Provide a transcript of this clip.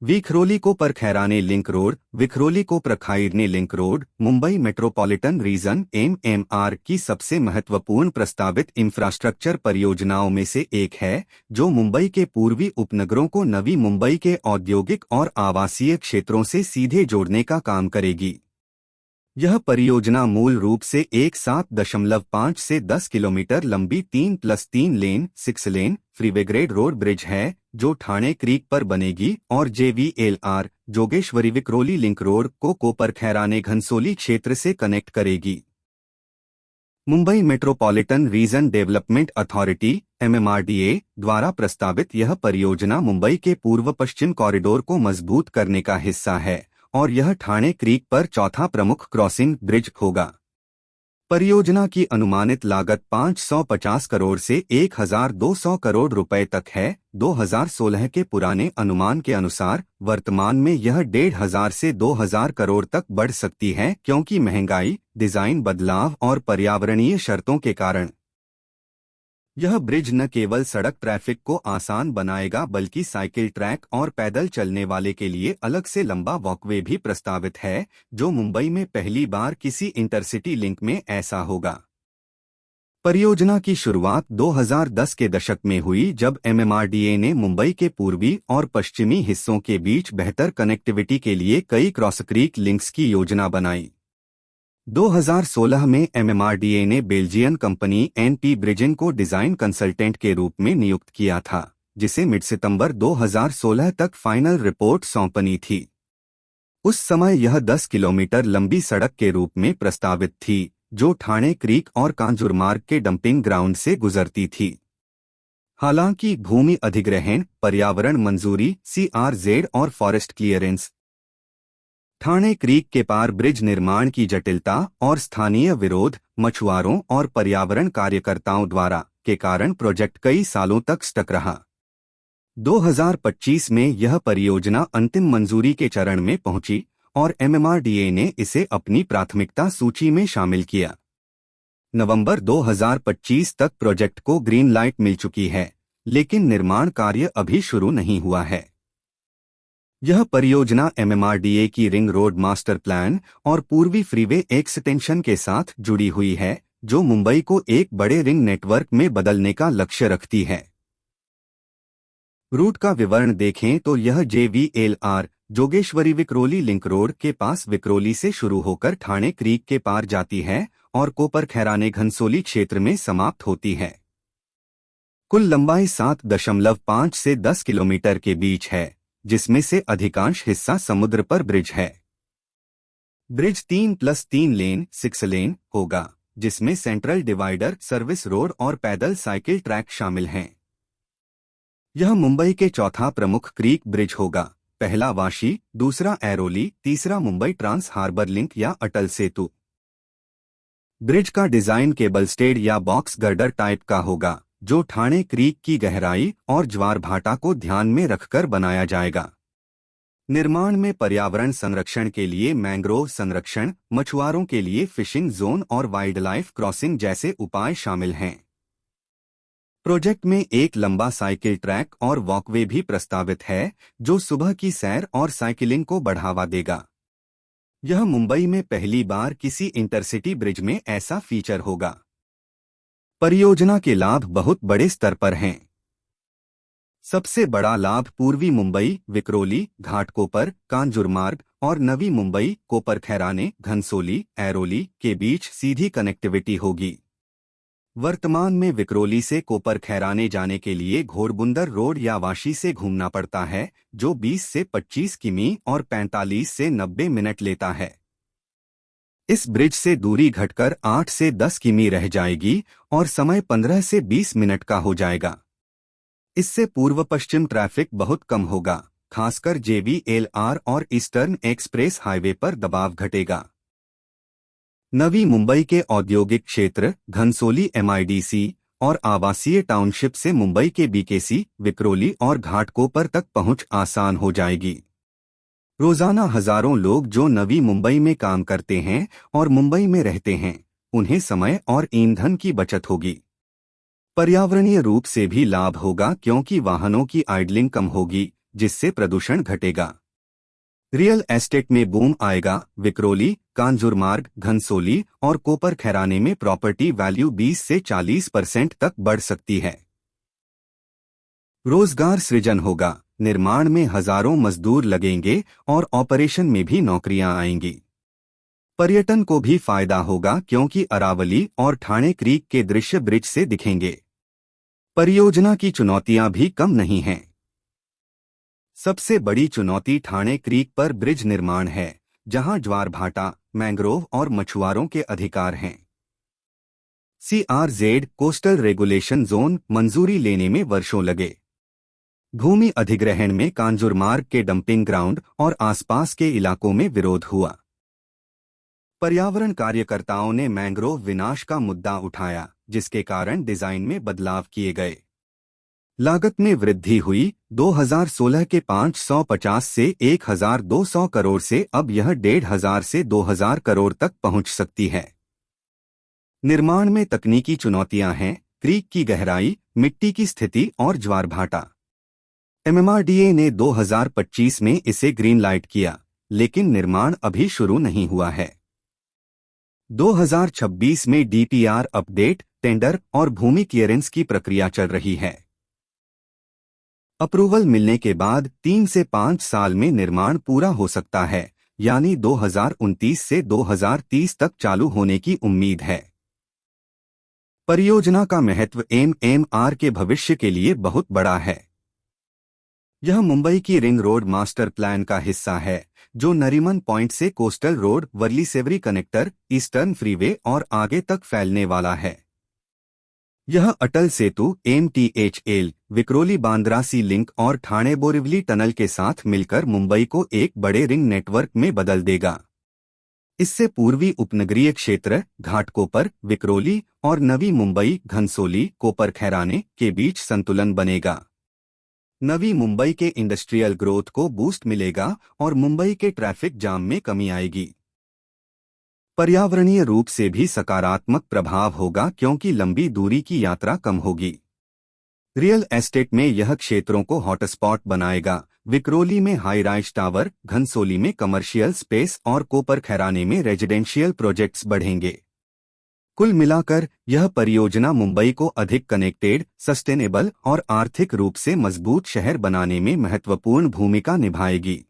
विखरोली को परखैराने link road, Vikhroli को प्रखाइरने link road Mumbai metropolitan region (MMR) की सबसे महत्वपूर्ण प्रस्तावित इंफ्रास्ट्रक्चर परियोजनाओं में से एक है, जो मुंबई के पूर्वी उपनगरों को नवी मुंबई के औद्योगिक और आवासीय क्षेत्रों से सीधे जोड़ने का काम करेगी। यह परियोजना मूल रूप से एक 7.5 से 10 किलोमीटर लंबी 3+3 लेन 6 लेन फ्रीवे ग्रेड रोड ब्रिज है, जो ठाणे क्रीक पर बनेगी और JVLR Jogeshwari Vikhroli link road को कोपरखैराने घनसोली क्षेत्र से कनेक्ट करेगी। Mumbai metropolitan reason development authority (MMRDA) द्वारा प्रस्तावित यह परियोजना मुंबई के पूर्व पश्चिम कॉरिडोर को मजबूत करने का हिस्सा है और यह ठाणे क्रीक पर चौथा प्रमुख क्रॉसिंग ब्रिज होगा। परियोजना की अनुमानित लागत 550 करोड़ से 1200 करोड़ रुपए तक है। 2016 के पुराने अनुमान के अनुसार वर्तमान में यह 1500 से 2000 करोड़ तक बढ़ सकती है, क्योंकि महंगाई, डिजाइन बदलाव और पर्यावरणीय शर्तों के कारण। यह ब्रिज न केवल सड़क ट्रैफिक को आसान बनाएगा, बल्कि साइकिल ट्रैक और पैदल चलने वाले के लिए अलग से लंबा वॉकवे भी प्रस्तावित है, जो मुंबई में पहली बार किसी इंटरसिटी लिंक में ऐसा होगा। परियोजना की शुरुआत 2010 के दशक में हुई, जब MMRDA ने मुंबई के पूर्वी और पश्चिमी हिस्सों के बीच बेहतर कनेक्टिविटी के लिए कई क्रॉस क्रीक लिंक्स की योजना बनाई। 2016 में MMRDA ने बेल्जियन कंपनी NP ब्रिजिंग को डिजाइन कंसल्टेंट के रूप में नियुक्त किया था, जिसे मिड सितंबर 2016 तक फाइनल रिपोर्ट सौंपनी थी। उस समय यह 10 किलोमीटर लंबी सड़क के रूप में प्रस्तावित थी, जो ठाणे क्रीक और कांजूरमार्ग के डंपिंग ग्राउंड से गुजरती थी। हालांकि भूमि अधिग्रहण, पर्यावरण मंजूरी CRZ और फॉरेस्ट क्लियरेंस, ठाणे क्रीक के पार ब्रिज निर्माण की जटिलता और स्थानीय विरोध, मछुआरों और पर्यावरण कार्यकर्ताओं द्वारा के कारण प्रोजेक्ट कई सालों तक स्टक रहा। 2025 में यह परियोजना अंतिम मंजूरी के चरण में पहुंची और MMRDA ने इसे अपनी प्राथमिकता सूची में शामिल किया। नवंबर 2025 तक प्रोजेक्ट को ग्रीन लाइट मिल चुकी है, लेकिन निर्माण कार्य अभी शुरू नहीं हुआ है। यह परियोजना MMRDA की रिंग रोड मास्टर प्लान और पूर्वी फ्रीवे एक्सटेंशन के साथ जुड़ी हुई है, जो मुंबई को एक बड़े रिंग नेटवर्क में बदलने का लक्ष्य रखती है। रूट का विवरण देखें तो यह JVLR Jogeshwari Vikhroli link road के पास विक्रोली से शुरू होकर ठाणे क्रीक के पार जाती है और कोपरखैराने घनसोली क्षेत्र में समाप्त होती है। कुल लंबाई 7.5 से 10 किलोमीटर के बीच है, जिसमें से अधिकांश हिस्सा समुद्र पर ब्रिज है। ब्रिज 3+3 लेन 6 लेन होगा, जिसमें सेंट्रल डिवाइडर, सर्विस रोड और पैदल साइकिल ट्रैक शामिल हैं। यह मुंबई के चौथा प्रमुख क्रीक ब्रिज होगा, पहला वाशी, दूसरा ऐरोली, तीसरा मुंबई ट्रांस हार्बर लिंक या अटल सेतु। ब्रिज का डिजाइन केबल स्टेड या बॉक्स गर्डर टाइप का होगा, जो ठाणे क्रीक की गहराई और ज्वार भाटा को ध्यान में रखकर बनाया जाएगा। निर्माण में पर्यावरण संरक्षण के लिए मैंग्रोव संरक्षण, मछुआरों के लिए फिशिंग जोन और वाइल्डलाइफ क्रॉसिंग जैसे उपाय शामिल हैं। प्रोजेक्ट में एक लंबा साइकिल ट्रैक और वॉकवे भी प्रस्तावित है, जो सुबह की सैर और साइकिलिंग को बढ़ावा देगा। यह मुंबई में पहली बार किसी इंटरसिटी ब्रिज में ऐसा फीचर होगा। परियोजना के लाभ बहुत बड़े स्तर पर हैं। सबसे बड़ा लाभ पूर्वी मुंबई, विक्रोली, घाटकोपर, कांजूरमार्ग और नवी मुंबई, कोपरखैराने, घनसोली, ऐरोली के बीच सीधी कनेक्टिविटी होगी। वर्तमान में विक्रोली से कोपरखैराने जाने के लिए घोड़बुंदर रोड या वाशी से घूमना पड़ता है, जो 20 से 25 किमी और 45 से 90 मिनट लेता है। इस ब्रिज से दूरी घटकर 8 से 10 किमी रह जाएगी और समय 15 से 20 मिनट का हो जाएगा। इससे पूर्व पश्चिम ट्रैफिक बहुत कम होगा, खासकर JVLR और ईस्टर्न एक्सप्रेस हाईवे पर दबाव घटेगा। नवी मुंबई के औद्योगिक क्षेत्र, घनसोली MIDC और आवासीय टाउनशिप से मुंबई के BKC, विक्रोली और घाटकोपर तक पहुंच आसान हो जाएगी। रोजाना हजारों लोग जो नवी मुंबई में काम करते हैं और मुंबई में रहते हैं, उन्हें समय और ईंधन की बचत होगी। पर्यावरणीय रूप से भी लाभ होगा, क्योंकि वाहनों की आइडलिंग कम होगी, जिससे प्रदूषण घटेगा। रियल एस्टेट में बूम आएगा। विक्रोली, कांजूरमार्ग, घनसोली और कोपर खैराने में प्रॉपर्टी वैल्यू 20 से 40% तक बढ़ सकती है। रोजगार सृजन होगा। निर्माण में हजारों मजदूर लगेंगे और ऑपरेशन में भी नौकरियां आएंगी। पर्यटन को भी फायदा होगा क्योंकि अरावली और ठाणे क्रीक के दृश्य ब्रिज से दिखेंगे। परियोजना की चुनौतियां भी कम नहीं हैं। सबसे बड़ी चुनौती ठाणे क्रीक पर ब्रिज निर्माण है, जहां ज्वार भाटा, मैंग्रोव और मछुआरों के अधिकार हैं। CRZ कोस्टल रेगुलेशन जोन मंजूरी लेने में वर्षों लगे। भूमि अधिग्रहण में कांजूरमार्ग के डंपिंग ग्राउंड और आसपास के इलाकों में विरोध हुआ। पर्यावरण कार्यकर्ताओं ने मैंग्रोव विनाश का मुद्दा उठाया, जिसके कारण डिजाइन में बदलाव किए गए। लागत में वृद्धि हुई। 2016 के 550 से 1200 करोड़ से अब यह 1500 से 2000 करोड़ तक पहुंच सकती है। निर्माण में तकनीकी चुनौतियां हैं। क्रीक की गहराई, मिट्टी की स्थिति और ज्वार भाटा। MMRDA ने 2025 में इसे ग्रीन लाइट किया, लेकिन निर्माण अभी शुरू नहीं हुआ है। 2026 में DPR अपडेट, टेंडर और भूमि क्लियरेंस की प्रक्रिया चल रही है। अप्रूवल मिलने के बाद 3 से 5 साल में निर्माण पूरा हो सकता है, यानी 2029 से 2030 तक चालू होने की उम्मीद है। परियोजना का महत्व MMR के भविष्य के लिए बहुत बड़ा है। यह मुंबई की रिंग रोड मास्टर प्लान का हिस्सा है, जो नरीमन पॉइंट से coastal road, Worli Sewri connector, eastern freeway और आगे तक फैलने वाला है। यह Atal Setu, MTHL, Vikhroli Bandra sea link और ठाणे बोरिवली टनल के साथ मिलकर मुंबई को एक बड़े रिंग नेटवर्क में बदल देगा। इससे पूर्वी उपनगरीय क्षेत्र, घाटकोपर, विक्रोली और नवी मुंबई, घनसोली, कोपर खैराने के बीच संतुलन बनेगा। नवी मुंबई के इंडस्ट्रियल ग्रोथ को बूस्ट मिलेगा और मुंबई के ट्रैफिक जाम में कमी आएगी। पर्यावरणीय रूप से भी सकारात्मक प्रभाव होगा क्योंकि लंबी दूरी की यात्रा कम होगी। रियल एस्टेट में यह क्षेत्रों को हॉटस्पॉट बनाएगा। विक्रोली में हाई राइज टावर, घनसोली में कमर्शियल स्पेस और कोपर खैराने में रेजिडेंशियल प्रोजेक्ट्स बढ़ेंगे। कुल मिलाकर यह परियोजना मुंबई को अधिक कनेक्टेड, सस्टेनेबल और आर्थिक रूप से मजबूत शहर बनाने में महत्वपूर्ण भूमिका निभाएगी।